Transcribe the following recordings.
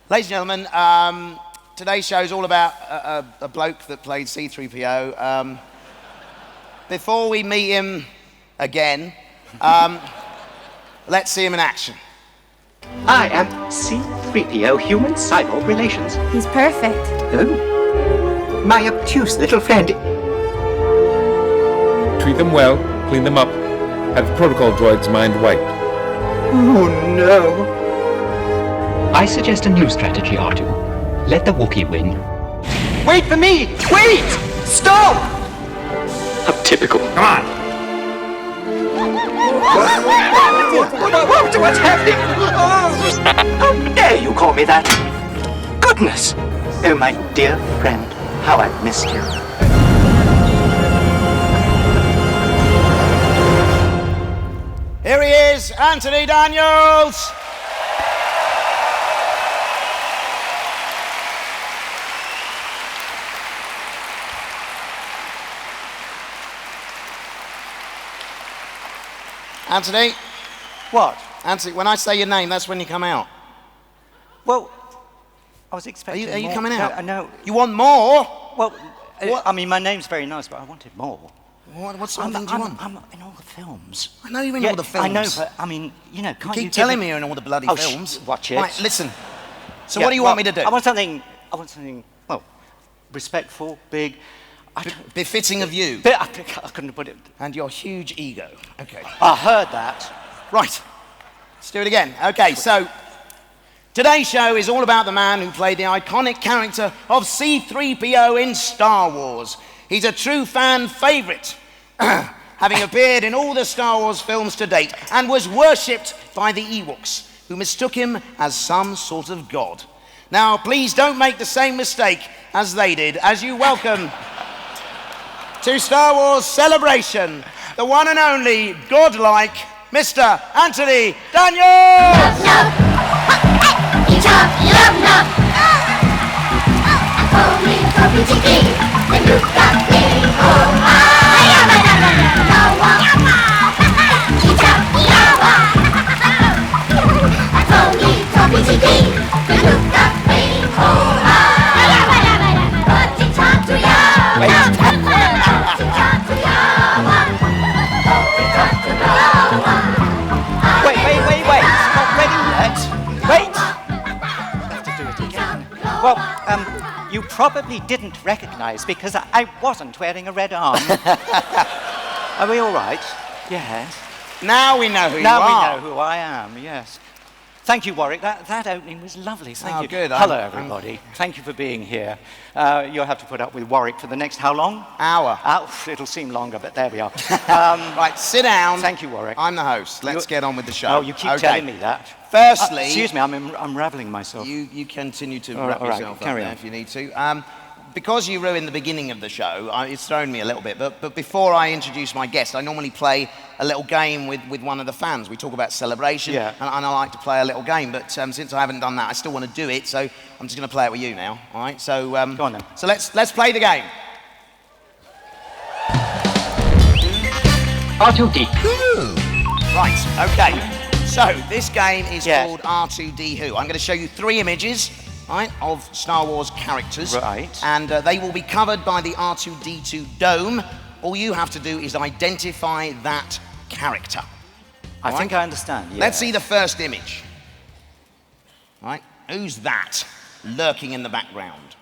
Ladies and gentlemen, today's show is all about a bloke that played C-3PO. Before we meet him again, let's see him in action. I am C-3PO, human cyborg relations. He's perfect. Oh, my obtuse little friend. Treat them well, clean them up, have the protocol droid's mind wiped. Oh no. I suggest a new strategy, R2. Let the Wookiee win. Wait for me! Wait! Stop! How typical. Come on! What's happening? How dare you call me that? Goodness! Oh, my dear friend, how I've missed you. Here he is, Anthony Daniels! Anthony? What? Anthony, when I say your name, that's when you come out. Well, I was expecting Are you more. coming out? No. You want more? Well, What? I mean, my name's very nice, but I wanted more. What sort of thing do you want? I'm in all the films. I know you're in all the films. I know, but I mean, you know, can't you keep telling me you're in all the bloody films. Watch it. Right, listen. So what do you want me to do? I want something, well, respectful, big. Befitting of you. I couldn't put it. And your huge ego. Okay. I heard that. Right. Let's do it again. Okay, so today's show is all about the man who played the iconic character of C-3PO in Star Wars. He's a true fan favourite, having appeared in all the Star Wars films to date, and was worshipped by the Ewoks, who mistook him as some sort of god. Now, please don't make the same mistake as they did, as you welcome to Star Wars Celebration, the one and only godlike Mr. Anthony Daniels! Wait, it's not ready yet. Wait! I have to do it again. Well, you probably didn't recognize because I wasn't wearing a red arm. Are we all right? Yes. Now we know who you are. Now we know who I am, yes. Thank you, Warwick. That opening was lovely. Thank you. Good. Hello, everybody. Thank you for being here. You'll have to put up with Warwick for the next how long? Hour. It'll seem longer, but there we are. Right, sit down. Thank you, Warwick. I'm the host. Let's get on with the show. Oh, you keep telling me that. Firstly... excuse me, I'm unraveling myself. You continue to All wrap right, yourself up carry there on. if you need to. Because you ruined the beginning of the show, it's thrown me a little bit, but before I introduce my guest, I normally play a little game with one of the fans. We talk about Celebration, Yeah. and I like to play a little game, but since I haven't done that, I still want to do it, so I'm just going to play it with you now, all right? So, Go on then. So let's play the game. R2D. Right, okay. So, this game is Yes. called R2D Who. I'm going to show you 3 images, right, of Star Wars characters. Right. And they will be covered by the R2D2 dome. All you have to do is identify that character. I think I understand, yeah. Let's see the first image. Right, who's that lurking in the background?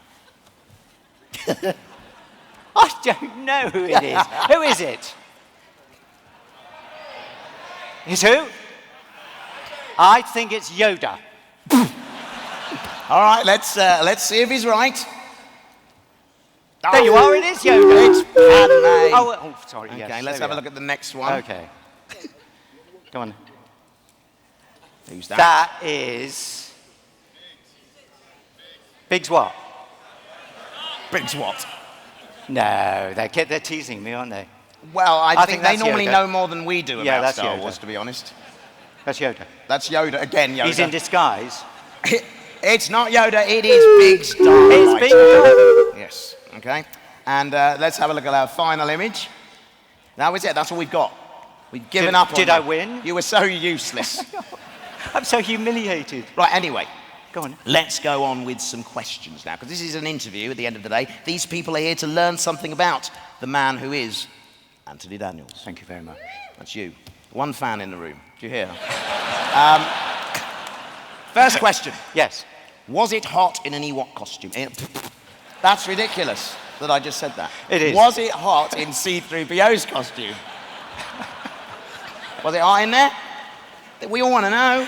I don't know who it is. Who is it? It's who? I think it's Yoda. All right, let's see if he's right. There you are, it is Yoda. It's Padme. Oh, sorry, yes. Okay, let's have a look at the next one. Okay. Go on. Who's that? That is... Biggs what? Briggs what? No, they're teasing me, aren't they? Well, I think they that's normally Yoda. know more than we do Yeah, about that's Star Yoda. Wars, to be honest. That's Yoda. That's Yoda. Again, Yoda. He's in disguise. It's not Yoda, it is Big Star. It's Big Star. Yes, okay. And let's have a look at our final image. That was it, that's all we've got. We've given up on Did you. I win? You were so useless. I'm so humiliated. Right, anyway, go on. Let's go on with some questions now, because this is an interview at the end of the day. These people are here to learn something about the man who is Anthony Daniels. Thank you very much. That's you. One fan in the room. Do you hear? First question. Yes. Was it hot in an Ewok costume? That's ridiculous that I just said that. It is. Was it hot in C-3PO's costume? Was it hot in there? We all want to know.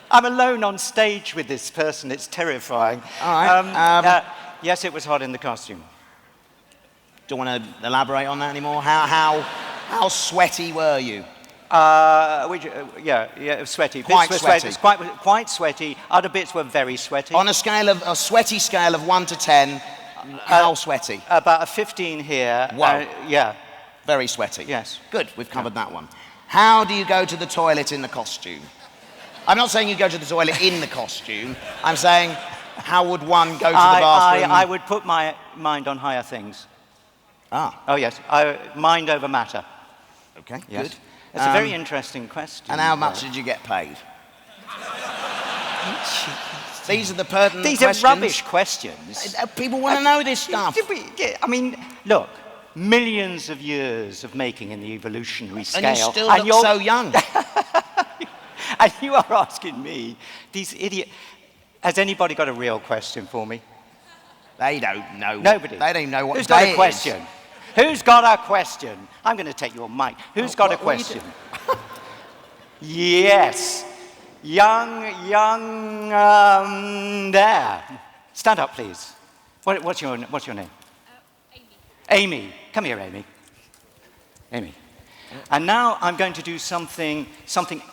I'm alone on stage with this person. It's terrifying. All right. Yes, it was hot in the costume. Don't want to elaborate on that anymore? How sweaty were you? Yeah, sweaty. Quite Bits were sweaty. Quite sweaty. Other bits were very sweaty. On a sweaty scale of 1 to 10, how sweaty? About a 15 here. Wow. Yeah. Very sweaty. Yes. Good, we've covered that one. How do you go to the toilet in the costume? I'm not saying you go to the toilet in the costume. I'm saying, how would one go to the bathroom? I would put my mind on higher things. Ah. Oh, yes. Mind over matter. Okay, Yes. good. It's a very interesting question. And how much did you get paid? These are the pertinent These questions. are rubbish questions. People want to know this stuff. I mean, look, millions of years of making in the evolutionary scale. And you still look so young. And you are asking me, these idiot. Has anybody got a real question for me? They don't know. Nobody. They don't know what Who's day got it a is. question? Who's got a question? I'm going to take your mic. Who's got a what are you question? Yes. Young, there. Stand up, please. What's your name? Amy. Amy. Come here, Amy. Amy. And now I'm going to do something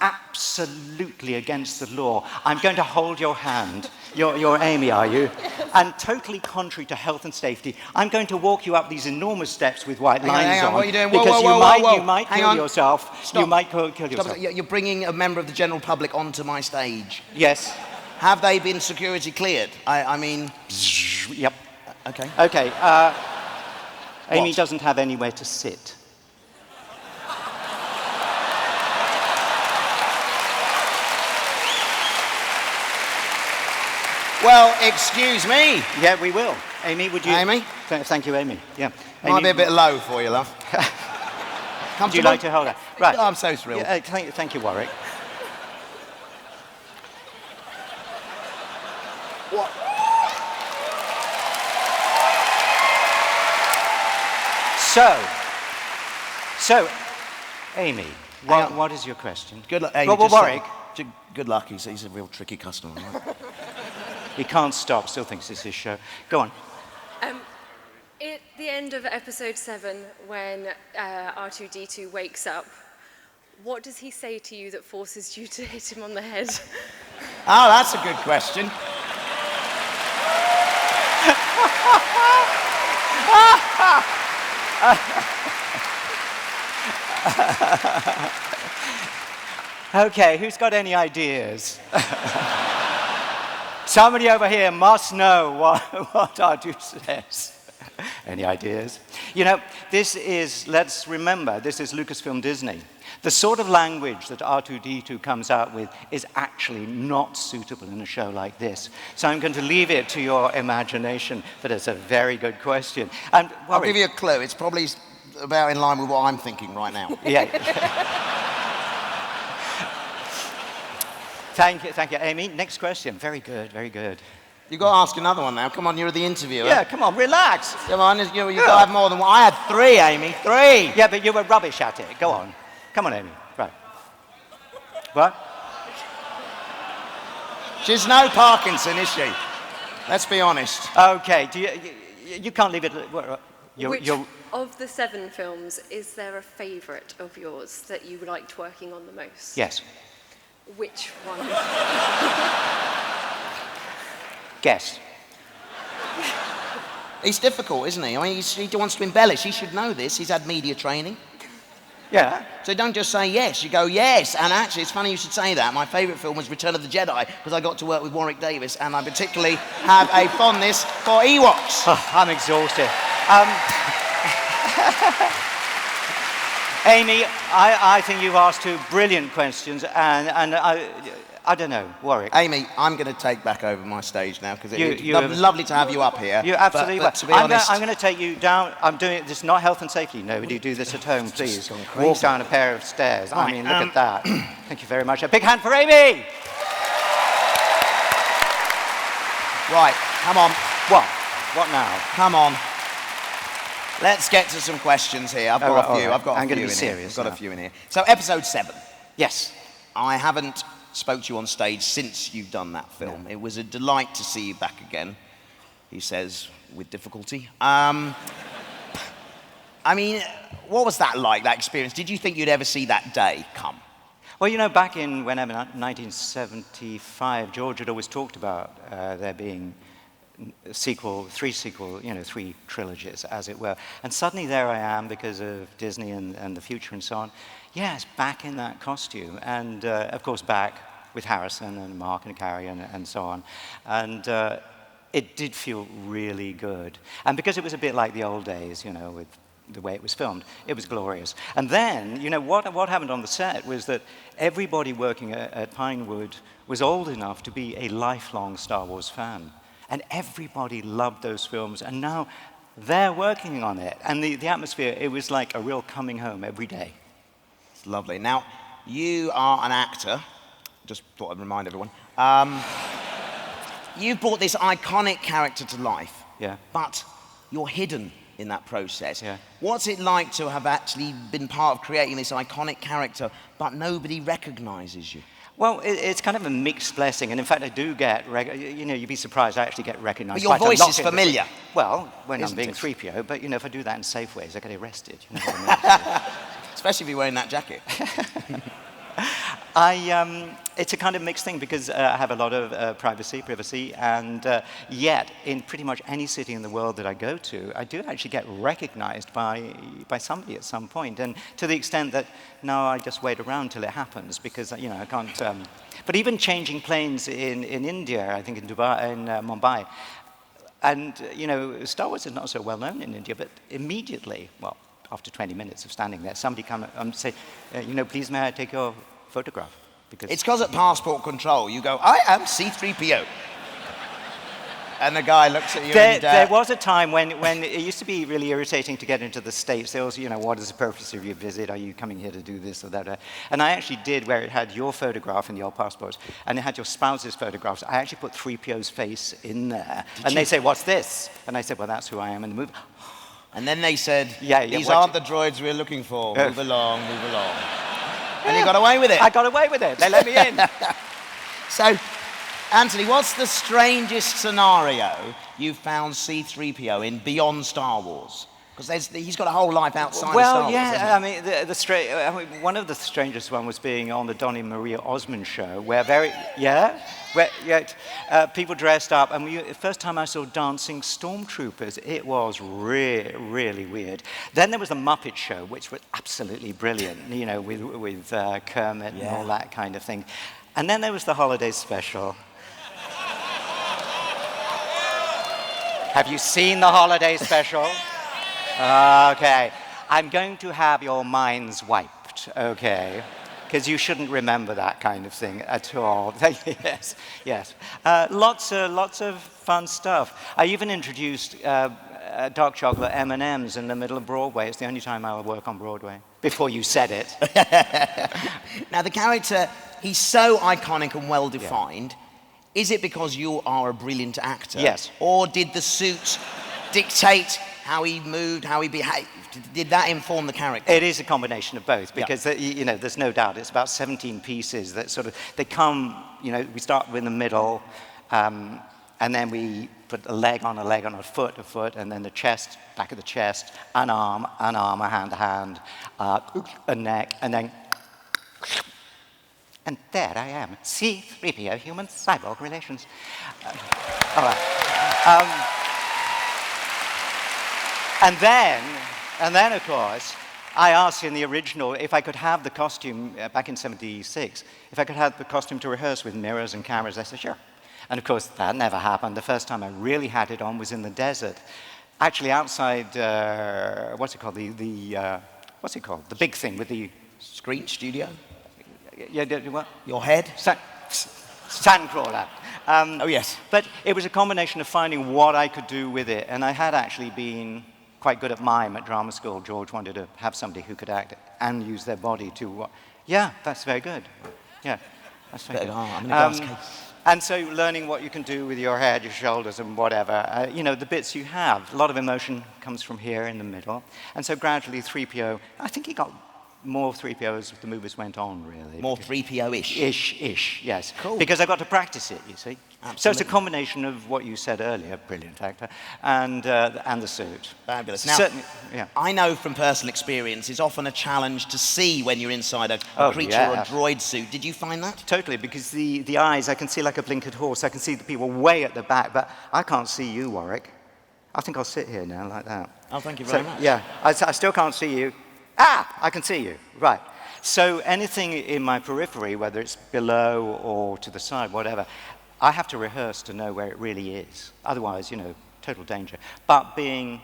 absolutely against the law. I'm going to hold your hand. You're Amy, are you? And totally contrary to health and safety, I'm going to walk you up these enormous steps with white lines hang on. on. What are you doing? Because Whoa. you might Hang kill on. yourself. Stop. You might kill yourself. Stop. You're bringing a member of the general public onto my stage. Yes. Have they been security cleared? I mean... Yep. Okay. Okay. Amy What? doesn't have anywhere to sit. Well, excuse me. Yeah, we will. Amy, would you... Amy? Thank you, Amy. Yeah. Might be a bit low for you, love. Would you like to hold that? Right. Oh, I'm so thrilled. Yeah, thank you, Warwick. What? So, Amy, Hang on. what is your question? Good luck. Hey, Well, just Warwick, good luck. He's a real tricky customer. Right? he can't stop, still thinks it's his show. Go on. At the end of episode 7, when R2-D2 wakes up, what does he say to you that forces you to hit him on the head? Oh, that's a good question. Okay, who's got any ideas? Somebody over here must know what R2 says. Any ideas? You know, let's remember, this is Lucasfilm Disney. The sort of language that R2-D2 comes out with is actually not suitable in a show like this. So I'm going to leave it to your imagination, but it's a very good question. And I'll give you a clue. It's probably about in line with what I'm thinking right now. Yeah. Thank you, Amy. Next question. Very good, very good. You've got to ask another one now. Come on, you're the interviewer. Yeah, come on, relax. Come on, you've got to have more than one. I had 3, Amy. 3. Yeah, but you were rubbish at it. Go on. Come on, Amy. Right. What? She's no Parkinson, is she? Let's be honest. Okay. You can't leave it. Which of the 7 films is there a favourite of yours that you liked working on the most? Yes. Which one? Guess. He's difficult, isn't he? I mean, he wants to embellish. He should know this. He's had media training. Yeah. So don't just say yes. You go, yes. And actually, it's funny you should say that. My favourite film was Return of the Jedi because I got to work with Warwick Davis, and I particularly have a fondness for Ewoks. Oh, I'm exhausted. Amy, I think you've asked 2 brilliant questions, and I don't know, Warwick. Amy, I'm going to take back over my stage now because it's You- lovely to have you up here. You're absolutely but to be right. honest, I'm going to take you down. I'm doing it. This is not health and safety. Nobody do this at home, please. gone crazy. Walk down a pair of stairs. I Right, mean, look at that. Thank you very much. A big hand for Amy. right, come on, What? What now? come on. Let's get to some questions here. I've got All right, a few. all right. I've got a I'm few gonna be in serious here. I've got now. a few in here. So episode 7. Yes. I haven't spoke to you on stage since you've done that film. It was a delight to see you back again, he says with difficulty. I mean, what was that like, that experience? Did you think you'd ever see that day come? Well, you know, back in 1975, George had always talked about there being three trilogies, as it were. And suddenly there I am, because of Disney and the future and so on. Yes, back in that costume. And, of course, back with Harrison and Mark and Carrie and so on. And it did feel really good. And because it was a bit like the old days, you know, with the way it was filmed, it was glorious. And then, you know, what happened on the set was that everybody working at Pinewood was old enough to be a lifelong Star Wars fan. And everybody loved those films, and now they're working on it. And the atmosphere, it was like a real coming home every day. It's lovely. Now, you are an actor. Just thought I'd remind everyone. You brought this iconic character to life. Yeah. But you're hidden in that process. Yeah. What's it like to have actually been part of creating this iconic character, but nobody recognizes you? Well, it's kind of a mixed blessing, and in fact, I do get, you know, you'd be surprised, I actually get recognized. But your quite a voice lot is in the- familiar. Well, when Isn't I'm being it? 3PO, but you know, if I do that in safe ways, I get arrested. You know what I mean? Especially if you're wearing that jacket. It's a kind of mixed thing because I have a lot of privacy, and yet in pretty much any city in the world that I go to, I do actually get recognized by somebody at some point, and to the extent that now I just wait around till it happens because you know I can't. But even changing planes in India, I think in Dubai, in Mumbai, and you know Star Wars is not so well known in India, but immediately, well, after 20 minutes of standing there, somebody come and say, you know, please may I take your photograph? Because It's because at passport control, you go, I am C-3PO. And the guy looks at you there was a time when it used to be really irritating to get into the States. They also, you know, what is the purpose of your visit? Are you coming here to do this or that? And I actually did, where it had your photograph in the old passports, and it had your spouse's photographs. I actually put 3PO's face in there. They say, what's this? And I said, well, that's who I am in the movie. And then they said, Yeah, these what- aren't the droids we're looking for. Move along, move along. And you got away with it. I got away with it. They let me in. So, Anthony, what's the strangest scenario you've found C-3PO in beyond Star Wars? Because he's got a whole life outside of Star Well, Wars, yeah, hasn't I mean, one of the strangest one was being on the Donnie Maria Osmond show, where people dressed up, and the first time I saw dancing stormtroopers, it was really weird. Then there was the Muppet Show, which was absolutely brilliant, you know, with Kermit and all that kind of thing. And then there was the holiday special. Have you seen the holiday special? Okay, I'm going to have your minds wiped, okay? Because you shouldn't remember that kind of thing at all. yes. Lots of fun stuff. I even introduced dark chocolate M&Ms in the middle of Broadway. It's the only time I'll work on Broadway. Before you said it. Now, the character, he's so iconic and well-defined. Is it because you are a brilliant actor? Yes. Or did the suit dictate how he moved, how he behaved? Did that inform the character? It is a combination of both, because you know, there's no doubt it's about 17 pieces that sort of, they come, you know, we start in the middle, and then we put a leg on a foot, and then the chest, back of the chest, an arm, a hand, a neck, and then, and there I am, C-3PO, human-cyborg relations. All right. And then, of course, I asked in the original if I could have the costume, back in '76, if I could have the costume to rehearse with mirrors and cameras. They said, sure. And of course, that never happened. The first time I really had it on was in the desert. Actually, outside, what's it called? What's it called? The big thing with the... Screen studio? Yeah, what? Your head? Sandcrawler. Oh, yes. But it was a combination of finding what I could do with it, and I had actually been quite good at mime at drama school. George wanted to have somebody who could act and use their body to... Yeah, that's very good. Yeah, that's very good. I'm in a glass case. And so learning what you can do with your head, your shoulders, and whatever, you know, the bits you have. A lot of emotion comes from here in the middle. And so gradually 3PO, I think he got more 3PO as the movies went on, really. More 3PO-ish. Ish, yes. Cool. Because I got to practice it, you see. Absolutely. So it's a combination of what you said earlier, brilliant actor, and the suit. Fabulous. Now, certainly, yeah. I know from personal experience, it's often a challenge to see when you're inside a creature or a droid suit. Did you find that? Totally, because the eyes, I can see like a blinkered horse. I can see the people way at the back, but I can't see you, Warwick. I think I'll sit here now like that. Oh, thank you very much. Yeah, I still can't see you. Ah, I can see you, right. So anything in my periphery, whether it's below or to the side, whatever, I have to rehearse to know where it really is. Otherwise, you know, total danger. But being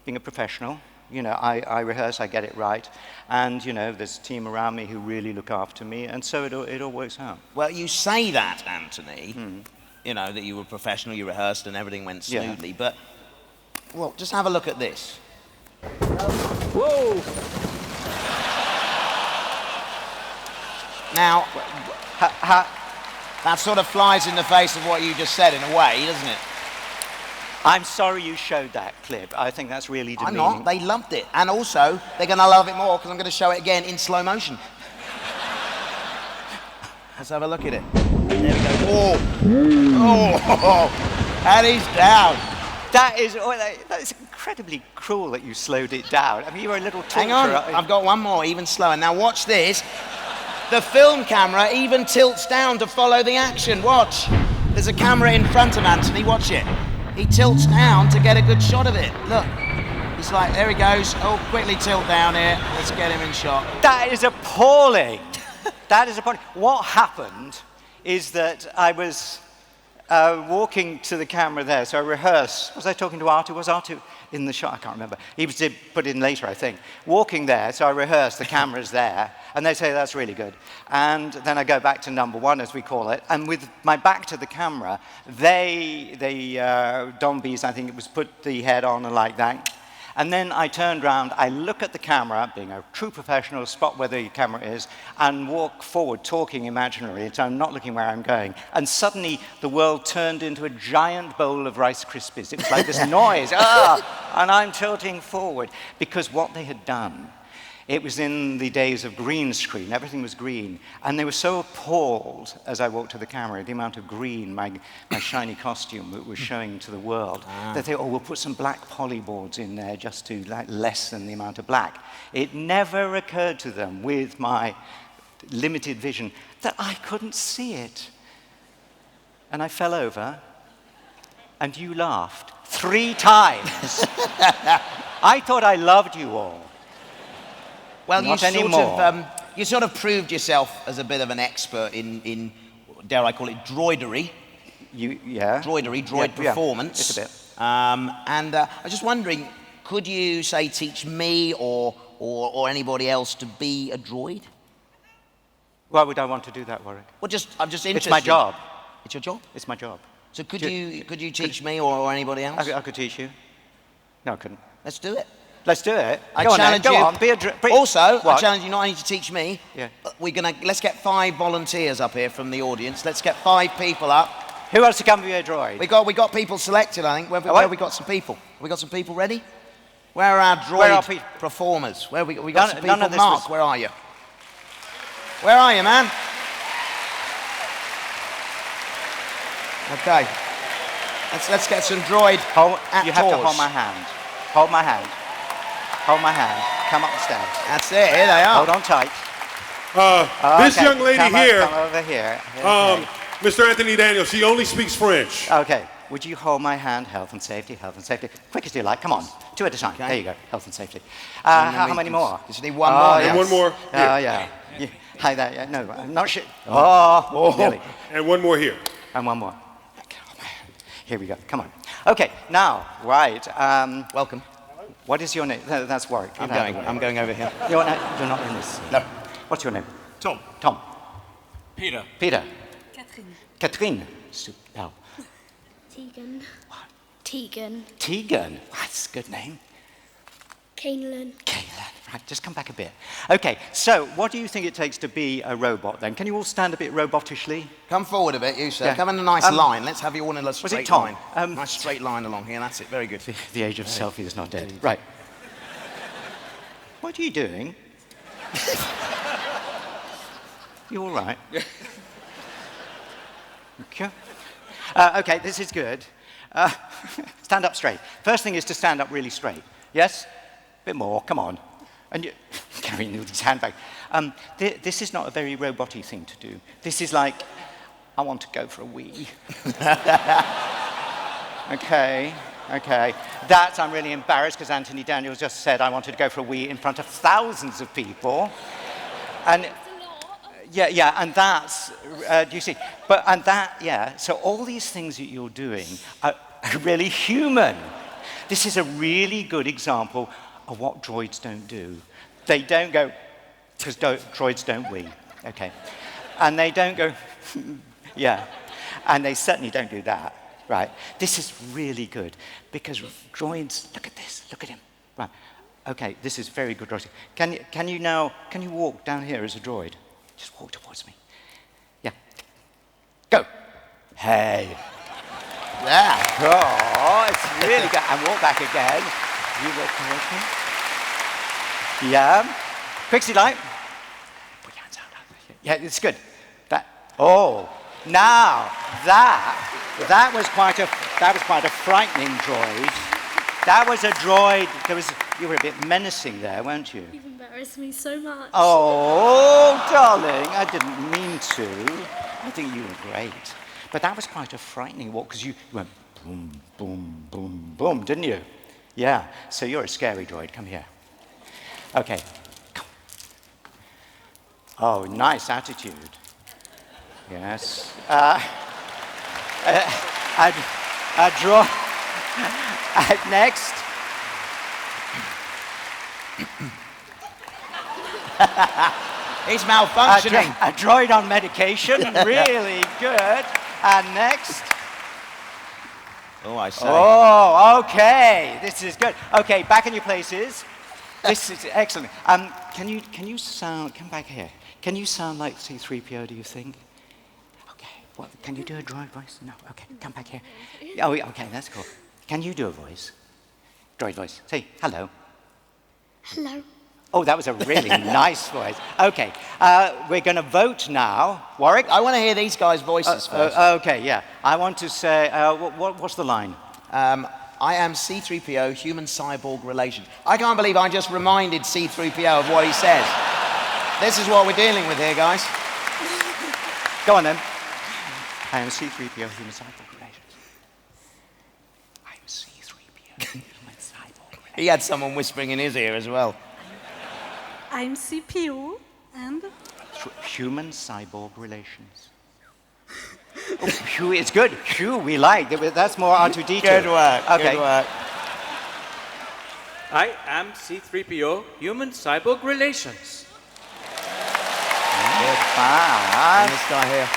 a professional, you know, I rehearse, I get it right, and, you know, there's a team around me who really look after me, and so it all works out. Well, you say that, Anthony, you know, that you were professional, you rehearsed, and everything went smoothly, but, well, just have a look at this. Whoa! Now, that sort of flies in the face of what you just said in a way, doesn't it? I'm sorry you showed that clip. I think that's really demeaning. I'm not. They loved it. And also, they're going to love it more because I'm going to show it again in slow motion. Let's have a look at it. There we go. Oh, and he's down. That is incredibly cruel that you slowed it down. I mean, you were a little torturer. Hang on, I've got one more, even slower. Now watch this. The film camera even tilts down to follow the action. Watch. There's a camera in front of Anthony. Watch it. He tilts down to get a good shot of it. Look. It's like, there he goes. Oh, quickly tilt down here. Let's get him in shot. That is appalling. That is appalling. What happened is that I was walking to the camera there, so I rehearsed. Was I talking to Artu? Was Artu in the shot? I can't remember. He was put in later, I think. Walking there, so I rehearsed, the camera's there, and they say, that's really good. And then I go back to number one, as we call it, and with my back to the camera, Don Bees, I think it was, put the head on and like that. And then I turned around, I look at the camera, being a true professional, spot where the camera is, and walk forward, talking imaginarily, so I'm not looking where I'm going. And suddenly, the world turned into a giant bowl of Rice Krispies. It was like this noise, and I'm tilting forward. Because what they had done, it was in the days of green screen, everything was green, and they were so appalled as I walked to the camera, the amount of green my shiny costume was showing to the world, that they, we'll put some black polyboards in there just to lessen the amount of black. It never occurred to them, with my limited vision, that I couldn't see it. And I fell over, and you laughed 3 times. I thought I loved you all. Well, Not you sort of proved yourself as a bit of an expert in dare I call it, droidery. Droid performance. It's a bit. And I was just wondering, could you, say, teach me or anybody else to be a droid? Why would I want to do that, Warwick? Well, I'm just interested. It's my job. It's your job? It's my job. So could you teach me or anybody else? I could teach you. No, I couldn't. Let's do it. Let's do it. I challenge you. Go on, Also, what? I challenge you not only to teach me. Yeah. But let's get 5 volunteers up here from the audience. Let's get 5 people up. Who wants to come be a droid? We got people selected, I think. Where we got some people? We got some people ready? Where are our droid performers? Where we got some people? Mark, where are you? Where are you, man? Okay. Let's get some droid actors. You have to hold my hand. Hold my hand. Hold my hand. Come up the stairs. That's it. Here they are. Hold on tight. This young lady come here, come over here. Mr. Anthony Daniels, she only speaks French. Okay. Would you hold my hand? Health and safety, health and safety. Quick as you like. Come on. 2 at a time. Okay. There you go. Health and safety. How many more? Just need one more. And one more. Oh, yeah. Hi there. Yeah, no, I'm not sure. Oh, nearly. And one more here. And one more. Here we go. Come on. Okay, now, right. Welcome. What is your name? That's Warwick. I'm going over here. You're not in this. No. What's your name? Tom. Tom. Peter. Peter. Catherine. No. Tegan. Tegan. Tegan. That's a good name. Caelan. Caelan. Right, just come back a bit. Okay, so what do you think it takes to be a robot then? Can you all stand a bit robotishly? Come forward a bit, you sir. Yeah. Come in a nice line. Let's have you all in a straight Tom? line. Nice straight line along here. That's it. Very good. The age of selfie is not dead. Right. What are you doing? You all right? Okay. Okay, this is good. Stand up straight. First thing is to stand up really straight. Yes? A bit more, come on. And you carrying with his handbag. This is not a very robot-y thing to do. This is like, I want to go for a wee. Okay. That I'm really embarrassed because Anthony Daniels just said I wanted to go for a wee in front of thousands of people. And yeah, and that's, do you see? So all these things that you're doing are really human. This is a really good example of what droids don't do. They don't go, because droids don't wee, okay. And they don't go, yeah. And they certainly don't do that, right? This is really good, because droids, look at this, look at him. Right, okay, this is very good droid. Can you walk down here as a droid? Just walk towards me. Yeah. Go. Hey. Yeah. Oh, it's really good. And walk back again. You walk towards me. Yeah. Pixie light. Put your hands out. Yeah, it's good. That. Oh. Now that was quite a frightening droid. That was a droid. You were a bit menacing there, weren't you? You've embarrassed me so much. Oh, darling, I didn't mean to. I think you were great. But that was quite a frightening walk, because you went boom, boom, boom, boom, didn't you? Yeah, so you're a scary droid. Come here. Okay, come. Oh, nice attitude. Yes. Next. It's malfunctioning. A droid on medication, really good. And next. Oh, I say. Oh, okay. This is good. Okay, back in your places. This is excellent. Can you sound? Come back here. Can you sound like C-3PO? Do you think? Okay. What? Can you do a droid voice? No. Okay. Come back here. Oh, okay. That's cool. Can you do a voice? Droid voice. Say hello. Hello. Oh, that was a really nice voice. Okay, we're going to vote now. Warwick? I want to hear these guys' voices first. Okay, yeah. I want to say, what's the line? I am C-3PO, human cyborg relation. I can't believe I just reminded C-3PO of what he says. This is what we're dealing with here, guys. Go on then. I am C-3PO, human cyborg relations. I am C-3PO, human cyborg relations. He had someone whispering in his ear as well. I'm CPU and... Human cyborg relations. Oh, it's good. We like. That's more R2-D2. Good work. Okay. Good work. I am C-3PO, human cyborg relations. Good. Fine. And this guy here.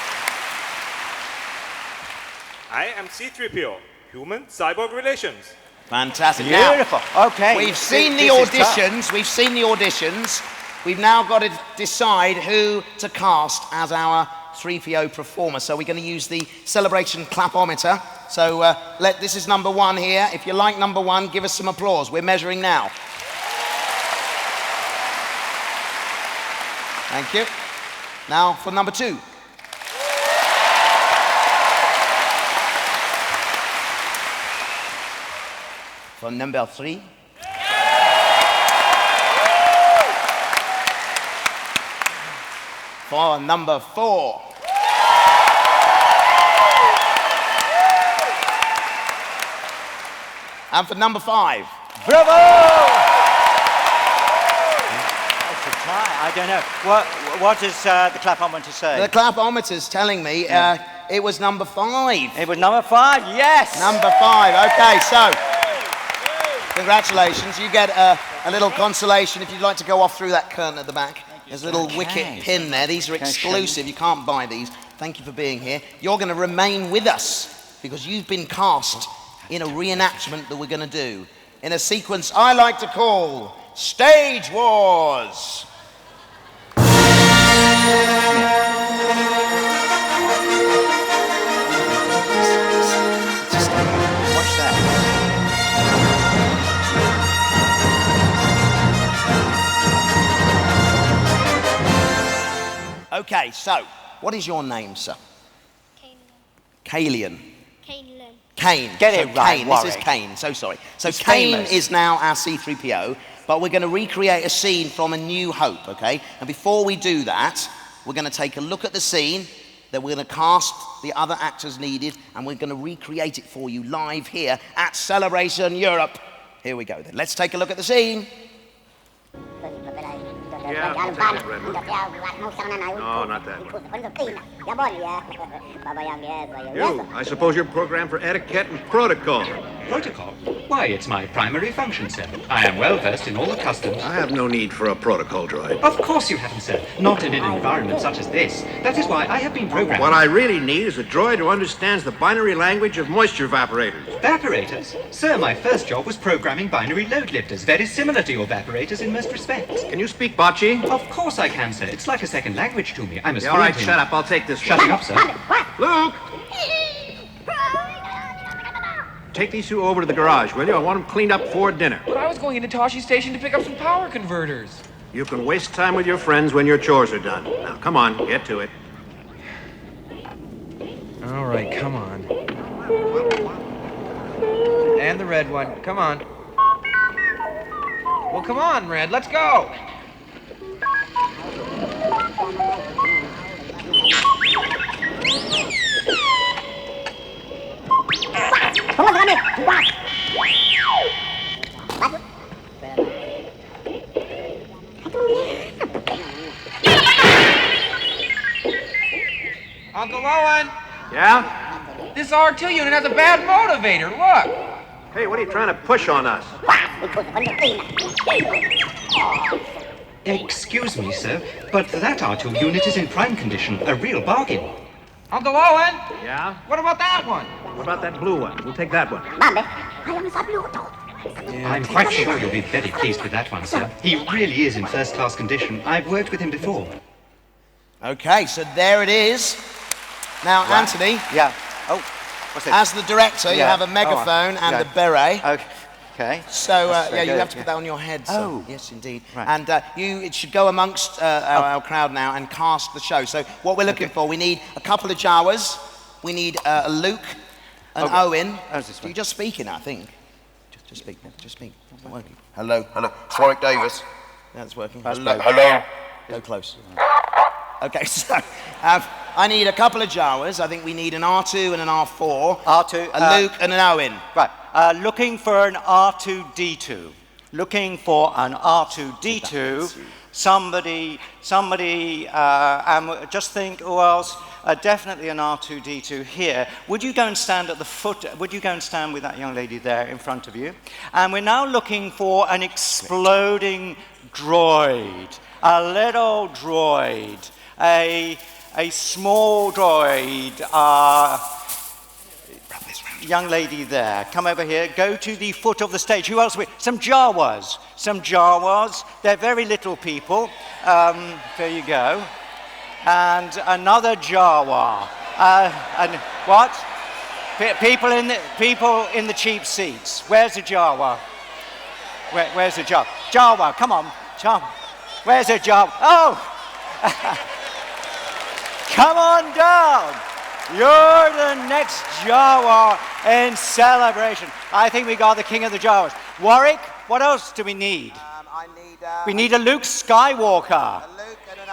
I am C-3PO, human cyborg relations. Fantastic. Beautiful. Now, okay. We've seen the auditions. We've seen the auditions. We've now got to decide who to cast as our 3PO performer. So we're going to use the celebration clapometer. So this is number one here. If you like number one, give us some applause. We're measuring now. Thank you. Now for number two. For number three. For number four. And for number five. Bravo! That's a tie. I don't know. What does the clapometer say? The clapometer's telling me it was number five. It was number five, yes! Number five. Okay, so congratulations. You get a little consolation if you'd like to go off through that curtain at the back. There's a little wicket pin there. These are exclusive. You can't buy these. Thank you for being here. You're going to remain with us because you've been cast in a reenactment that we're going to do in a sequence I like to call Stage Wars. Watch that. Okay, so what is your name, sir? Kalian. Kane. Get it right, Kane. This is Warwick. Kane. So sorry. So He's Kane famous. is now our C-3PO, but we're going to recreate a scene from A New Hope, okay? And before we do that, we're going to take a look at the scene, then we're going to cast the other actors needed, and we're going to recreate it for you live here at Celebration Europe. Here we go then. Let's take a look at the scene. Yeah, I'll take that red one. No, not that one. You, I suppose you're programmed for etiquette and protocol. Protocol? Why, it's my primary function, sir. I am well versed in all the customs. I have no need for a protocol droid. Of course you haven't, sir. Not in an environment such as this. That is why I have been programmed. What I really need is a droid who understands the binary language of moisture evaporators. Evaporators? Sir, my first job was programming binary load lifters, very similar to your evaporators in most respects. Can you speak Bocce? Of course I can, sir. It's like a second language to me. I'm a Yeah, all right, shut up. I'll take this Shutting one. up, sir. Luke! Take these two over to the garage, will you? I want them cleaned up before dinner. But I was going into Toshi Station to pick up some power converters. You can waste time with your friends when your chores are done. Now, come on, get to it. All right, come on. And the red one. Come on. Well, come on, Red. Let's go. Uncle Owen, Yeah? this R2 unit has a bad motivator. Look. Hey, what are you trying to push on us? Excuse me, sir, but that R2 unit is in prime condition. A real bargain. Uncle Owen, Yeah? what about that one? What about that blue one? We'll take that one. I'm quite sure you'll be very pleased with that one, sir. He really is in first-class condition. I've worked with him before. Okay, so there it is. Now, Anthony, Yeah. Oh, what's it? as the director, you Yeah. have a megaphone and yeah. a beret. Okay. So, That's yeah, very you good, have to put that on your head, sir. Oh. Yes, indeed. Right. And it should go amongst our crowd now and cast the show. So what we're looking for, we need a couple of Jawas, we need a Luke, an Owen. How's this You one? just speaking, I think. Just speak, just speak. It's not working. Hello. It's Warwick Davis. That's working. Hello. Go close. Okay, so I need a couple of Jawas. I think we need an R2 and an R4. R2, a Luke and an Owen. Right. Looking for an R2D2. Looking for an R2D2. Somebody, just think who else? Definitely an R2D2 here. Would you go and stand at the foot? Would you go and stand with that young lady there in front of you? And we're now looking for an exploding droid. A little droid. A small droid. Young lady there, come over here, go to the foot of the stage. Who else? Some Jawas. They're very little people. There you go. And another Jawa. And what? People in the cheap seats. Where's the Jawa? Where's the Jawa? Jawa, come on. Jawa. Where's the Jawa? Oh! Come on down. You're the next Jawa in Celebration. I think we got the king of the Jawas. Warwick, what else do we need? We need a Luke Skywalker.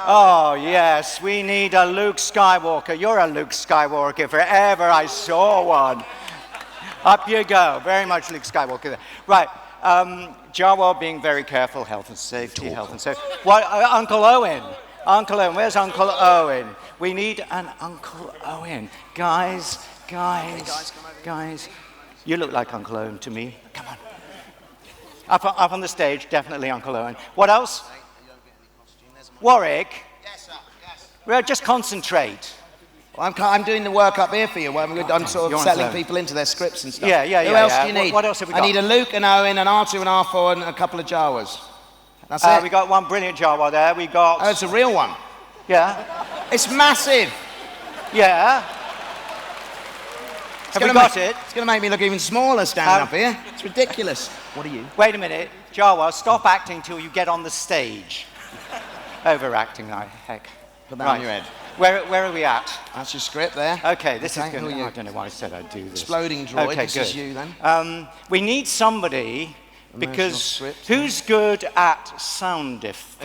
Oh, yes, we need a Luke Skywalker. You're a Luke Skywalker if ever I saw one. Up you go. Very much Luke Skywalker. Right. Jawa being very careful, health and safety. What, Uncle Owen? Where's Uncle Owen? We need an Uncle Owen. Guys. You look like Uncle Owen to me. Come on. Up on the stage, definitely Uncle Owen. What else? Warwick, Yes, sir. Yes. well, just concentrate. Well, I'm doing the work up here for you. I'm sort of You're on settling zone. people into their scripts and stuff. Yeah, yeah, Who yeah, else yeah. do you need? What else have we got? I need a Luke, an Owen, an R2, an R4, and a couple of Jawas. That's it. We got one brilliant Jawa there. We got... Oh, it's a real one. Yeah. It's massive. Yeah. Have we got it? It's going to make me look even smaller standing up here. It's ridiculous. What are you? Wait a minute. Jawa, stop acting till you get on the stage. Overacting like heck. Put that on your head. Where are we at? That's your script there. Okay, this is Okay, good. who are you? I don't know why I said I'd do this. Exploding Droid, Okay, this good. is you then. We need somebody, because script. who's good at sound effects?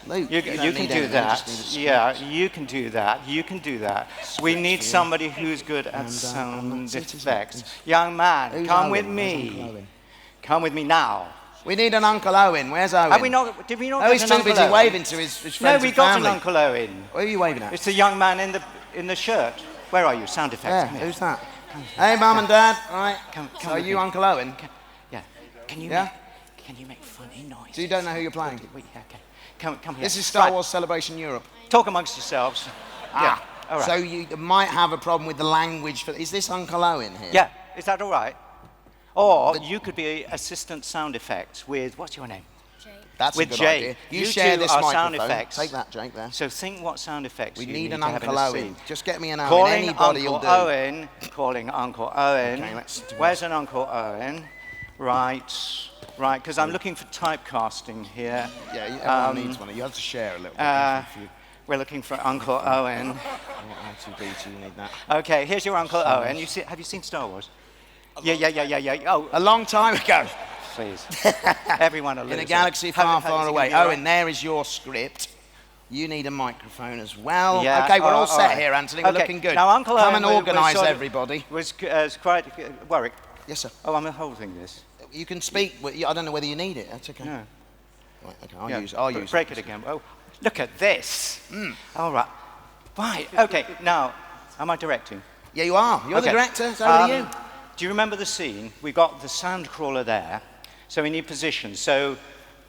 Who are you? Luke, You don't can need do anything, that. just need a script. Yeah, you can do that. You can do that. We need somebody who's good at And, sound what's his effects. name? Young man, Who's come Owen? with Where's me. Uncle Owen? Come with me now. We need an Uncle Owen. Where's Owen? Have we not? Did we not? Oh, get he's an too Uncle busy Owen? waving to his No, friends we and got family. an Uncle Owen. What are you waving at? It's the young man in the shirt. Where are you? Sound effects. Yeah, Come here. who's that? Hey, Mum and Dad. All right. Come So are with you me. Uncle Owen? Yeah. Can you? Yeah? Can you make funny noises? So you don't know who you're playing? Wait, yeah, okay. Come here. This is Star Right. Wars Celebration Europe. Talk amongst yourselves. Yeah. All right. So you might have a problem with the language. Is this Uncle Owen here? Yeah. Is that all right? Or you could be assistant sound effects with what's your name? That's with a good Jake. idea. You You share two this are microphone. sound effects. Take that, Jake, there. So think what sound effects We you need an to have in Uncle a Owen. scene. Just get me an Owen. Calling Anybody Uncle will do. Owen. Calling Uncle Owen. Okay, let's do Where's an Uncle Owen? Right, because I'm looking for typecasting here. Yeah, everyone needs one. You have to share a little bit. We're looking for Uncle Owen. R2D2, you need that. Okay, here's your Uncle Owen. Have you seen Star Wars? Yeah. Oh, A long time ago. please. Everyone a In loser. a galaxy How far, far is it away. gonna be all Owen, right? there is your script. You need a microphone as well. Yeah, Okay, we're all set right. here, Anthony. We're Okay, looking good. Now, Uncle Come Owen and organise sort of- everybody. Was quite... Warwick. Yes, sir. Oh, I'm holding this. You can speak. I don't know whether you need it. That's okay. No. Right, okay, I'll use Break it again. Oh, look at this. All right. Right, okay. Now, am I directing? Yeah, you are. You're the Okay. director. It's over to you. Do you remember the scene? We got the sand crawler there, so we need positions. So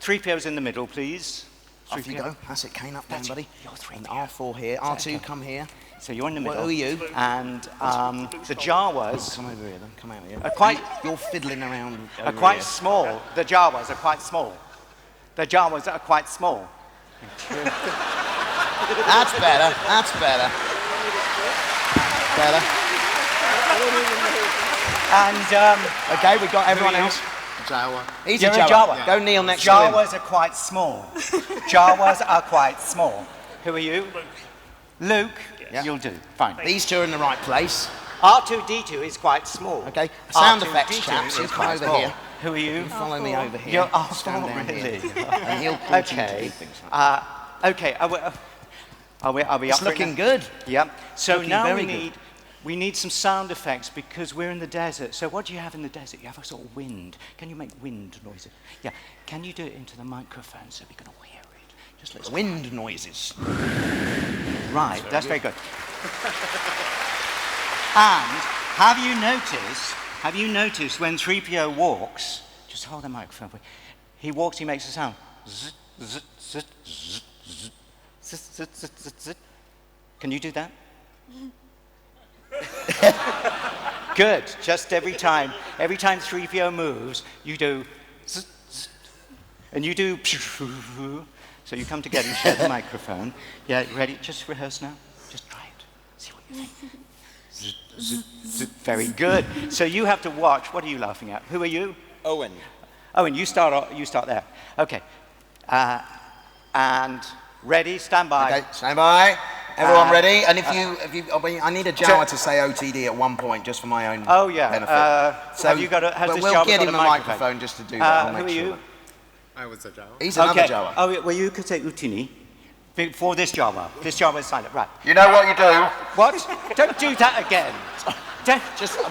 3PO's in the middle, please. Off you 3PO. go. That's it. Cane up down, buddy. You're 3PO. And R4 here. R2, okay? come here. So you're in the What, middle. who are you? And the Jawas Come over here then. Come out here. are quite, You're fiddling around. are over quite here. small. The Jawas are quite small. The Jawas are quite small. That's better. That's better. Better. And Okay, we've got everyone else. Jawa. He's you're a Jawa. Go kneel next to him. Jawas are quite small. Jawas are quite small. Who are you? Luke. Yeah. You'll do. Fine. These two are in the right place. R2D2 is quite small. Okay, sound R2D2 effects, chaps. You is come quite over small. here. Who are you? Follow me over here. You're Stand down really? here. And he'll point you to Okay. do things like Okay. Are we It's up for it looking now? good. Yep. So Looking now very we need some sound effects because we're in the desert. So what do you have in the desert? You have a sort of wind. Can you make wind noises? Yeah. Can you do it into the microphone so we can all hear it? Just let's Wind noises. Right. That's very good. And have you noticed when 3PO walks? Just hold the microphone. He walks. He makes a sound. Zzz, zzz, zzz, zzz, zzz, zzz, zzz, zzz, zzz, zzz. Can you do that? Good. Just every time 3PO moves, you do zzz, zzz, and you do. So you come together and share the microphone. Yeah, ready? Just rehearse now. Just try it. See what you think. Zzz, zzz, zzz. Very good. So you have to watch. What are you laughing at? Who are you? Owen. Owen, you start there. Okay. And ready? Stand by. Okay, stand by. Everyone ready? And I need a Jawa to say OTD at one point, just for my own benefit. Has this we'll Jawa get got him a a microphone? microphone just to do that. I'll Who make are sure you? that- I was a Jawa. He's another Okay. Jawa. Oh, well, you could say Utini. For this Jawa. This Jawa is silent. Right. You know what you do? What? Don't do that again.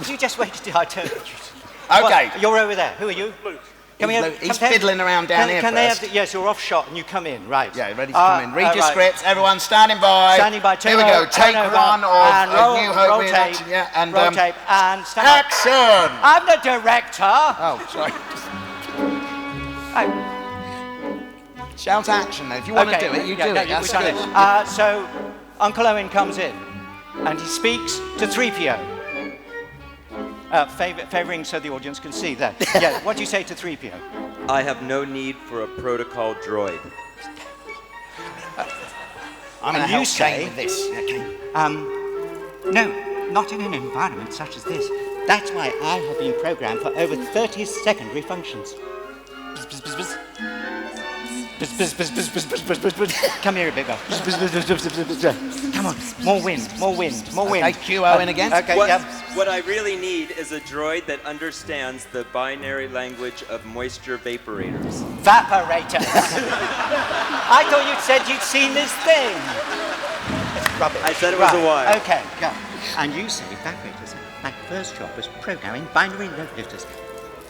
You just wait till I turn. Okay. Well, you're over there. Who are you? Come here. He's Come fiddling around down here Can they have first. yes, you're off shot and you come in, right? Yeah, ready to come in. Read your right. scripts. Everyone standing by. Standing by. Here we go. Take turn over, one of and roll, A New Hope roll tape. reenaction. Yeah, and roll tape and stand up. action. I'm the director. Oh, sorry. Shout action, then. If you want to do it, you do it. That's we've done good. it. So, Uncle Owen comes in, and he speaks to 3PO. Favouring so the audience can see that. Yeah, what do you say to 3PO? I have no need for a protocol droid. I'm going to help Kane with this. Okay. No, not in an environment such as this. That's why I have been programmed for over 30 secondary functions. Bzz, bzz, bzz, bzz. Bzz, bzz, bzz, bzz, bzz, bzz, bzz, bzz. Come here a bit, girl. Bzz, bzz, bzz, bzz, bzz, bzz, bzz. Come on, more wind, more wind, more wind. Okay, QO in again. Okay, What I really need is a droid that understands the binary language of moisture vaporators. Vaporators. I thought you said you'd seen this thing. It's rubbish. I said it was a Y. Okay, go. And you say vaporators. My first job was programming binary load lifters.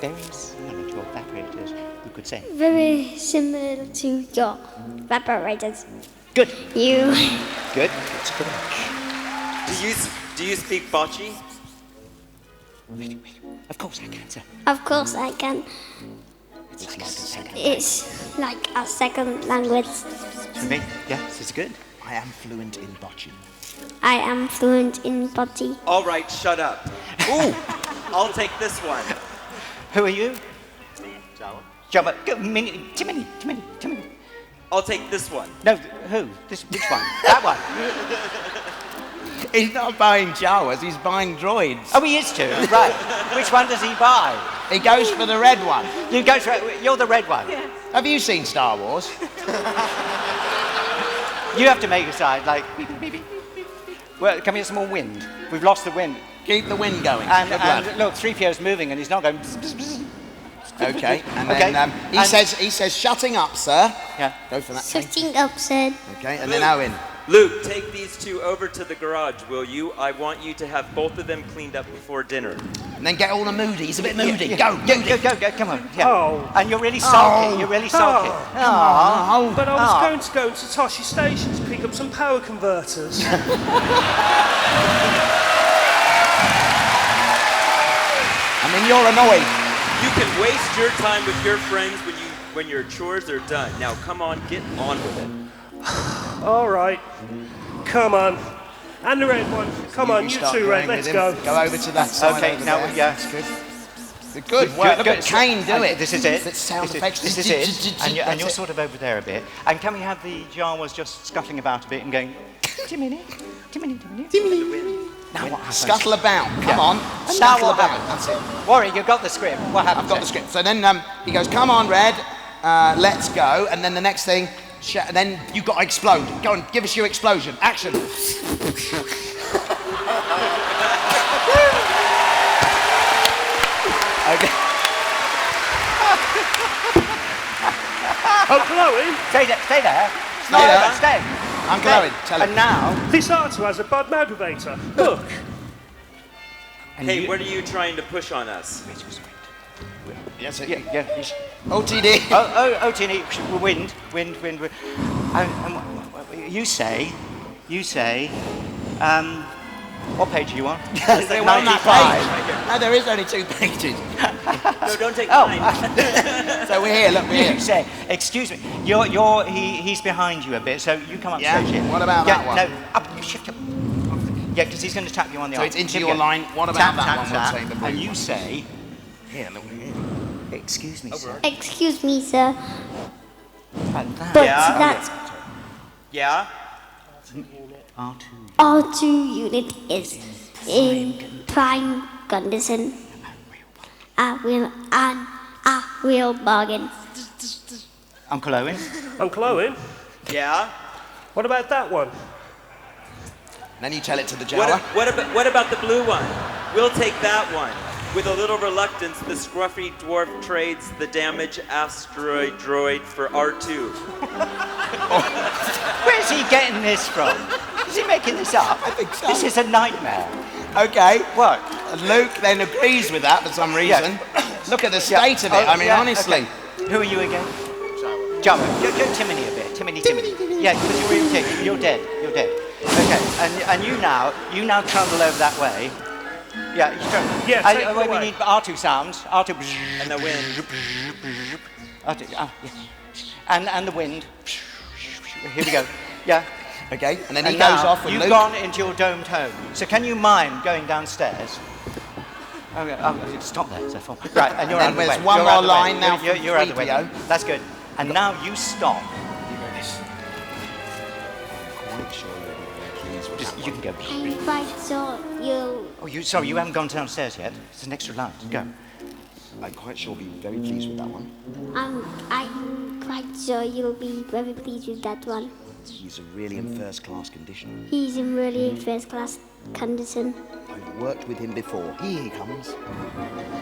Very similar to your vaporators, you could say. Very similar to your evaporators. Good. You. Good. It's good. Do you speak Bocce? Of course I can, sir. Of course I can. It's like a second language. To me, yeah, this is good. I am fluent in bocce. I am fluent in body. All right, shut up. Ooh, I'll take this one. Who are you? Jabba. Timothy. I'll take this one. No, who? Which one? That one. He's not buying Jawas, he's buying droids. Oh, he is too. Right. Which one does he buy? He goes for the red one. You're the red one. Yeah. Have you seen Star Wars? You have to make a side like beep, beep, beep, beep, beep. Well, can we get some more wind? We've lost the wind. Keep the wind going. And look, 3PO's moving and he's not going. Bzz, bzz, bzz. Okay, and then he says, shutting up, sir. Yeah. Go for that. Shutting up, sir. Okay, and then Owen. Luke, take these two over to the garage, will you? I want you to have both of them cleaned up before dinner. And then get all the moody. He's a bit moody. Yeah. Go, come on. Yeah. Oh. And you're really sulky. You're really sulky. Oh. But I was going to go to Toshi Station to pick up some power converters. I mean, you're annoyed. You can waste your time with your friends when your chores are done. Now, come on, get on with it. All right. Come on. And the red one. Come on, you start two, Red. going with Let's him. go. Go over to that side. Okay, over now, there. yeah. That's good. Good work. Look at Kane do it. This is it. That's sound effects. This is it. And you're sort of over there a bit. And can we have the Jawas just scuttling about a bit and going, Timmy. Now what happens? Scuttle about. Come on. Now Scuttle what about. happens? That's it. Warren, you've got the script. What happens? I've got the script. So then he goes, come on, Red. Let's go. And then the next thing, then you've got to explode. Go on, give us your explosion. Action. Okay. Uncle Owen, Stay there. Stay. Uncle Owen, tell him. And now, this R2 has a bud motivator. Look. Hey, what are you trying to push on us? Yes, yeah. OTD. OTD, wind. You say, what page are you on? We're on that page. No, there is only 2 pages. No, don't take mine. So we're here, look, we're here. You say, excuse me, he's behind you a bit, so you come up Yeah? straight here. What about that one? No, up, you shift up. Yeah, because he's going to tap you on the So arm. it's into Here we your go. line. What about Tap, that one? We'll say the blue and you one. say, Here, look, we're here. excuse me, sir. Excuse me, sir. Like that. But Yeah. that Yeah? R2. R2 unit is in prime condition. I will bargain. Uncle Owen. Uncle Owen, Yeah? what about that one? Then you tell it to the Jawa. What about the blue one? We'll take that one. With a little reluctance, the scruffy dwarf trades the damaged asteroid droid for R2. Where's he getting this from? Is he making this up? I think so. This is a nightmare. Okay. What? And Luke then agrees with that for some reason. Look at the state of it. I mean, honestly. Okay. Who are you again? Jabba. Go Timony a bit. Timony. Yeah, because you're really kidding. You're dead. Okay. And you now trundle over that way. Yeah, you trundle. Yeah, take it we away. need R2 sounds. R2. And the wind. R2. Yeah. And the wind. Here we go. Yeah. Okay, and then he And goes now off and you've Luke... gone into your domed home. So can you mind going downstairs? Stop there, Zephyr. Right, and you're out of the way. there's one You're out more of the way. line now You're out of the way. 3PO. That's good. And now you stop. Quite sure you'll be very pleased with that You can go. I'm quite sure you. Oh, sorry, you haven't gone downstairs yet. It's an extra line. Go. I'm quite sure you'll be very pleased with that one. I'm quite sure you'll be very pleased with that one. He's really in first-class condition. He's in really first-class condition. I've worked with him before. Here he comes.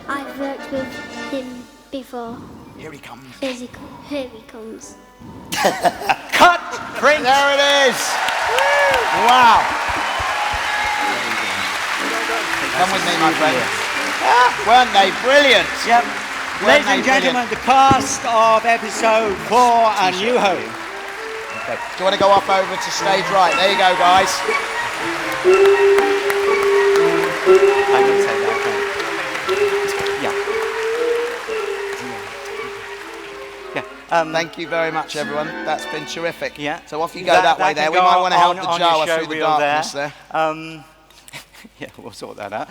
I've worked with him before. Here he comes. Here he comes. Cut! Print! There it is! Wow! Come with me, my friend. Weren't they brilliant? Yep. Weren't Ladies they and gentlemen, brilliant? the cast of episode 4 A New Hope. Okay. Do you want to go up over to stage right? There you go, guys. I'm going to say that. Okay. Yeah. Thank you very much, everyone. That's been terrific. Yeah. So off you go that way there. We might want to help the Jawa through the darkness there. Yeah, we'll sort that out.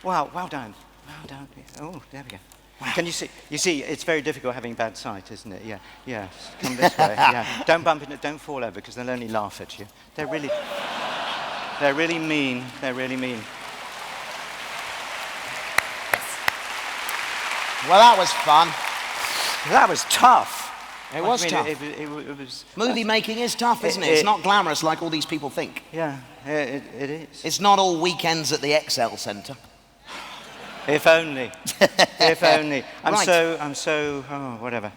Wow, well done. Well done. Oh, there we go. Wow. Can you see? You see, it's very difficult having bad sight, isn't it? Yeah, yeah. Come this way. Yeah. Don't bump into, don't fall over, because they'll only laugh at you. They're really mean. They're really mean. Well, that was fun. That was tough. It was tough. It was. Movie making is tough, isn't it? It's not glamorous like all these people think. Yeah, it is. It's not all weekends at the Excel Centre. If only. If only. I'm Right. so, whatever.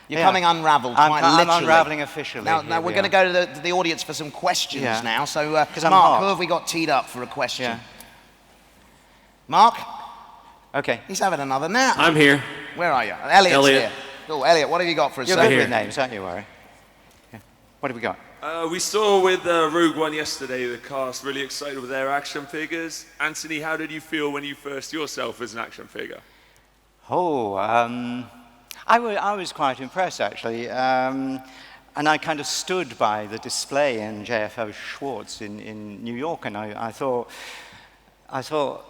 You're coming unravelled, quite literally. I'm unravelling officially. Now we're going to go to the audience for some questions now. So, Mark, hot. who have we got teed up for a question? Yeah. Mark? Okay. He's having another nap. I'm here. Where are you? Elliot's Elliot. here. Cool, Elliot, what have you got for us? You're sir? good with names, aren't you, Warren? Yeah. What have we got? We saw with Rogue One yesterday, the cast really excited with their action figures. Anthony, how did you feel when you first yourself as an action figure? Oh, I was quite impressed, actually. And I kind of stood by the display in JFO Schwartz in New York, and I thought,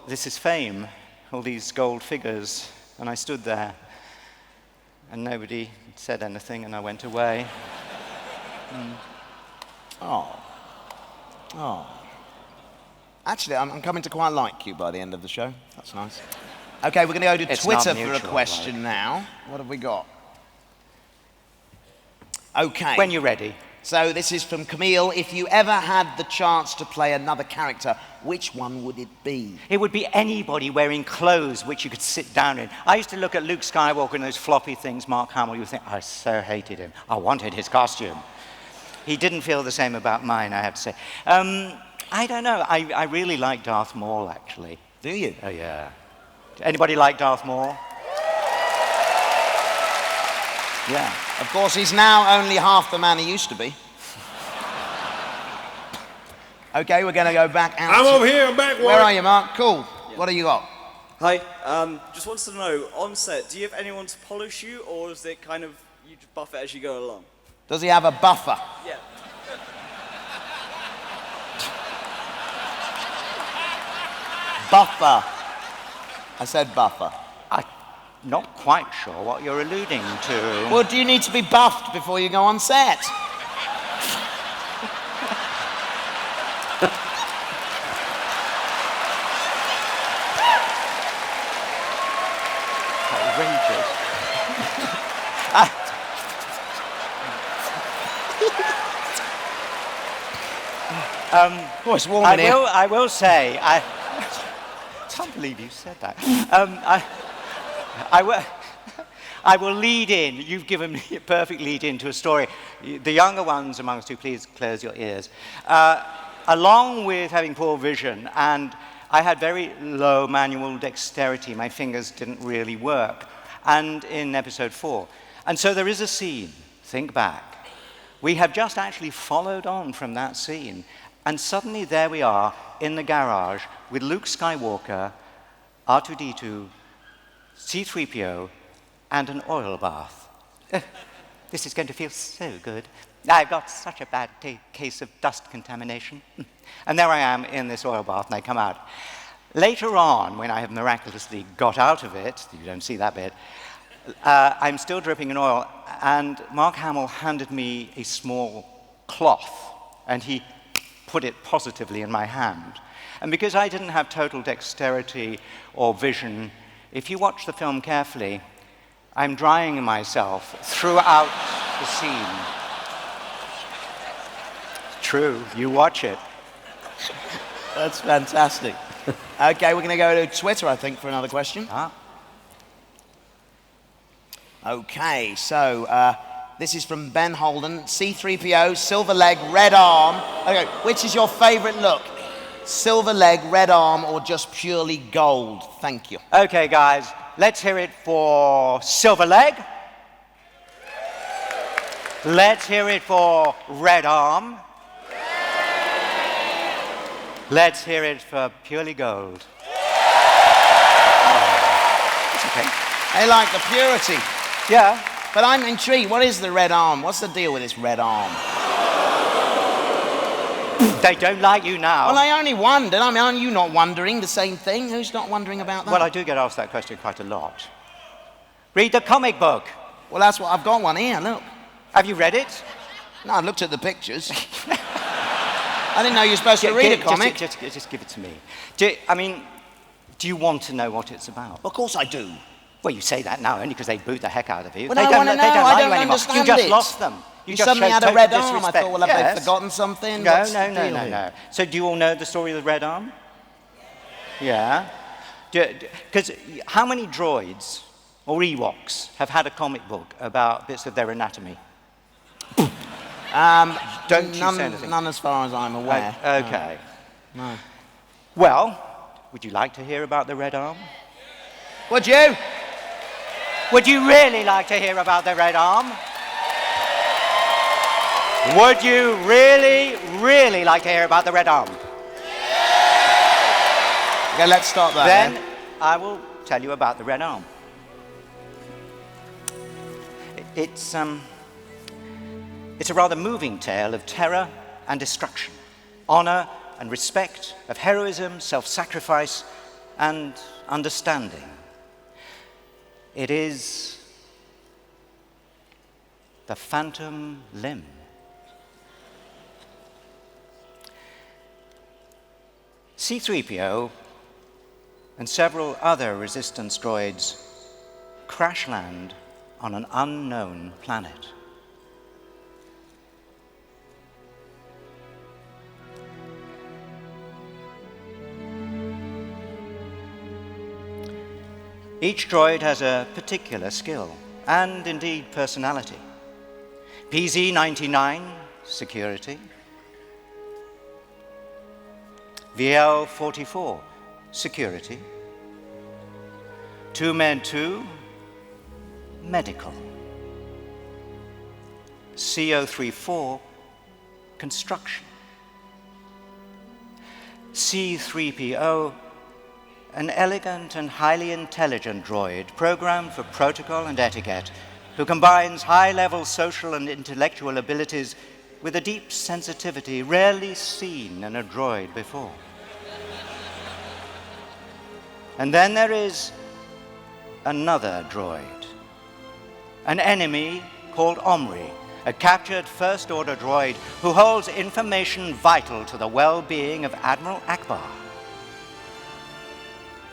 this is fame, all these gold figures. And I stood there, and nobody said anything, and I went away. Oh. Actually, I'm coming to quite like you by the end of the show. That's nice. Okay, we're going to go to It's Twitter not for a mutual, question right? now. What have we got? Okay. When you're ready. So this is from Camille. If you ever had the chance to play another character, which one would it be? It would be anybody wearing clothes which you could sit down in. I used to look at Luke Skywalker and those floppy things, Mark Hamill, you would think, I so hated him. I wanted his costume. He didn't feel the same about mine, I have to say. I don't know. I really like Darth Maul, actually. Do you? Oh, yeah. Anybody like Darth Maul? Yeah. Of course, he's now only half the man he used to be. Okay, we're going to go back out. I'm over here, I'm back. Where are you, Mark? Cool. Yeah. What have you got? Hi. Just wanted to know, on set, do you have anyone to polish you, or is it kind of, you just buff it as you go along? Does he have a buffer? Yeah. Buffer. I said buffer. I'm not quite sure what you're alluding to. Well, do you need to be buffed before you go on set? Outrageous. Oh, it's warm in here. I will say, I can't believe you said that. I will lead in. You've given me a perfect lead into a story. The younger ones amongst you, please close your ears. Along with having poor vision, and I had very low manual dexterity. My fingers didn't really work. And in episode 4. And so there is a scene. Think back. We have just actually followed on from that scene. And suddenly there we are in the garage with Luke Skywalker, R2-D2, C-3PO, and an oil bath. This is going to feel so good. I've got such a bad case of dust contamination. And there I am in this oil bath, and I come out. Later on, when I have miraculously got out of it, you don't see that bit, I'm still dripping in oil, and Mark Hamill handed me a small cloth, and he put it positively in my hand. And because I didn't have total dexterity or vision, if you watch the film carefully, I'm drying myself throughout the scene. True, you watch it. That's fantastic. Okay, we're going to go to Twitter, I think, for another question. Okay, so this is from Ben Holden. C-3PO, silver leg, red arm. Okay, which is your favorite look? Silver leg, red arm, or just purely gold? Thank you. Okay, guys, let's hear it for silver leg. Let's hear it for red arm. Let's hear it for purely gold. Oh, it's okay. I like the purity. Yeah. But I'm intrigued. What is the red arm? What's the deal with this red arm? They don't like you now. Well, I only wondered. I mean, aren't you not wondering the same thing? Who's not wondering about that? Well, I do get asked that question quite a lot. Read the comic book. Well, that's what I've got one here. Look. Have you read it? No, I've looked at the pictures. I didn't know you were supposed to read a comic. Just give it to me. Do you want to know what it's about? Of course I do. Well, you say that now only because they boot the heck out of you. Well, they I don't want to know. They don't I like don't you anymore. understand You just it. lost them. You suddenly had a red arm. I thought, well, have yes. they forgotten something? No, What's the deal no. here? So do you all know the story of the red arm? Yeah. Because how many droids or Ewoks have had a comic book about bits of their anatomy? Don't you say anything? None as far as I'm aware. Okay. No. Well, would you like to hear about the red arm? Would you? Would you really like to hear about the red arm? Would you really, really like to hear about the red arm? Okay, let's start there. Then I will tell you about the red arm. It's a rather moving tale of terror and destruction, honor and respect, of heroism, self-sacrifice, and understanding. It is the Phantom Limb. C-3PO and several other resistance droids crash land on an unknown planet. Each droid has a particular skill and indeed personality. PZ-99, security. VL-44, security. 2-Men-2, medical. CO-34, construction. C-3PO, an elegant and highly intelligent droid programmed for protocol and etiquette, who combines high-level social and intellectual abilities with a deep sensitivity rarely seen in a droid before. And then there is another droid, an enemy called Omri, a captured First-Order droid who holds information vital to the well-being of Admiral Akbar.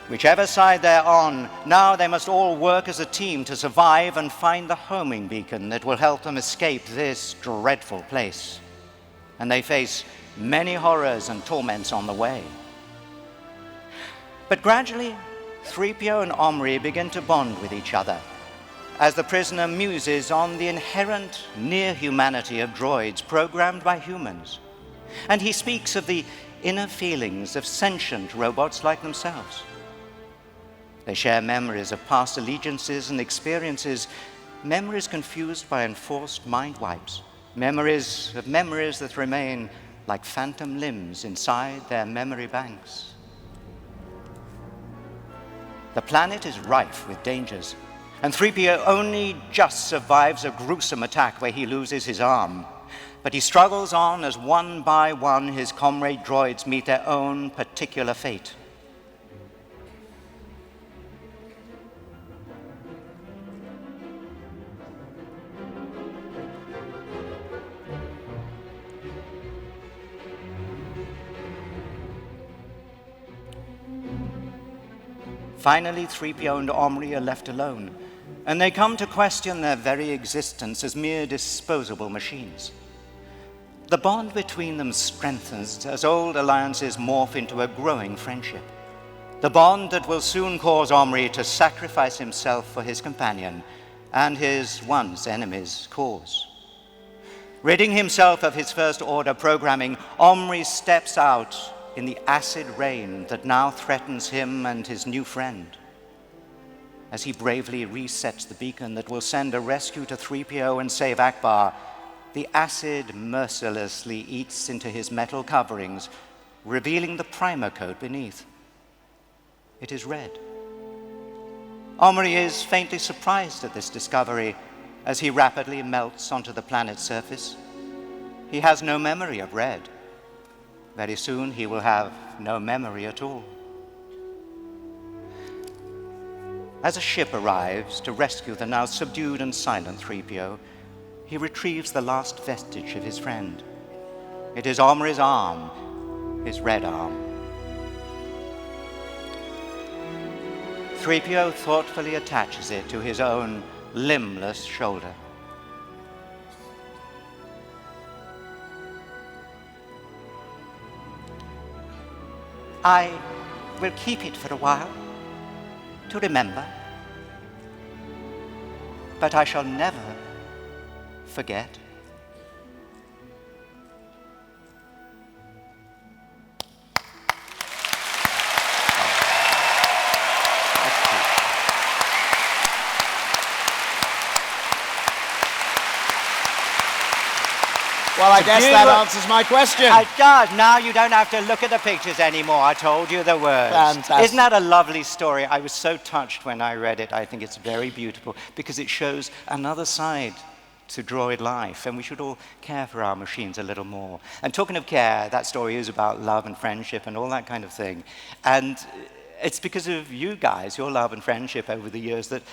Whichever side they're on, now they must all work as a team to survive and find the homing beacon that will help them escape this dreadful place. And they face many horrors and torments on the way. But gradually, 3PO and Omri begin to bond with each other as the prisoner muses on the inherent near-humanity of droids programmed by humans. And he speaks of the inner feelings of sentient robots like themselves. They share memories of past allegiances and experiences, memories confused by enforced mind wipes, memories of memories that remain like phantom limbs inside their memory banks. The planet is rife with dangers, and 3PO only just survives a gruesome attack where he loses his arm. But he struggles on as one by one his comrade droids meet their own particular fate. Finally, 3PO and Omri are left alone, and they come to question their very existence as mere disposable machines. The bond between them strengthens as old alliances morph into a growing friendship. The bond that will soon cause Omri to sacrifice himself for his companion and his once enemy's cause. Ridding himself of his First Order programming, Omri steps out in the acid rain that now threatens him and his new friend. As he bravely resets the beacon that will send a rescue to 3PO and save Akbar, the acid mercilessly eats into his metal coverings, revealing the primer code beneath. It is red. Omri is faintly surprised at this discovery as he rapidly melts onto the planet's surface. He has no memory of red. Very soon he will have no memory at all. As a ship arrives to rescue the now subdued and silent 3PO, he retrieves the last vestige of his friend. It is Omri's arm, his red arm. 3PO thoughtfully attaches it to his own limbless shoulder. I will keep it for a while, to remember, but I shall never forget. Well, I guess that answers my question. It does. Now you don't have to look at the pictures anymore. I told you the words. Fantastic. Isn't that a lovely story? I was so touched when I read it. I think it's very beautiful because it shows another side to droid life, and we should all care for our machines a little more. And talking of care, that story is about love and friendship and all that kind of thing. And it's because of you guys, your love and friendship over the years, that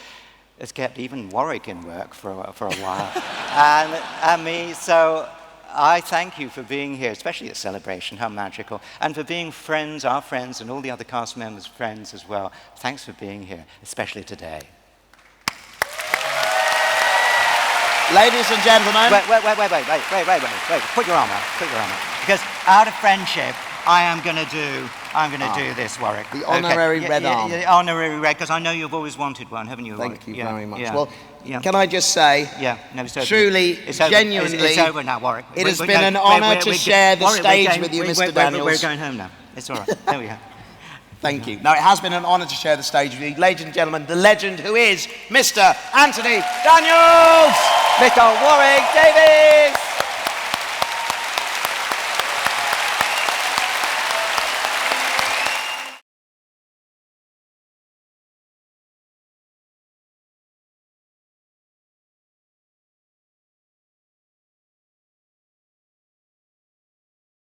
has kept even Warwick in work for a while. and me, so I thank you for being here, especially at Celebration, how magical, and for being friends, our friends, and all the other cast members' friends as well. Thanks for being here, especially today. Ladies and gentlemen. Wait. Put your arm up. Because out of friendship, I'm going to do this, Warwick. The honorary red arm. The honorary red, because I know you've always wanted one, haven't you, Warwick? Thank you very much. Yeah. Well, can I just say, truly, genuinely, it's over now, Warwick. It has been an honor to share the stage with you, Mr. Daniels. We're going home now. It's all right. There we go. Thank you. No, it has been an honor to share the stage with you. Ladies and gentlemen, the legend who is Mr. Anthony Daniels! Mr. Warwick Davis!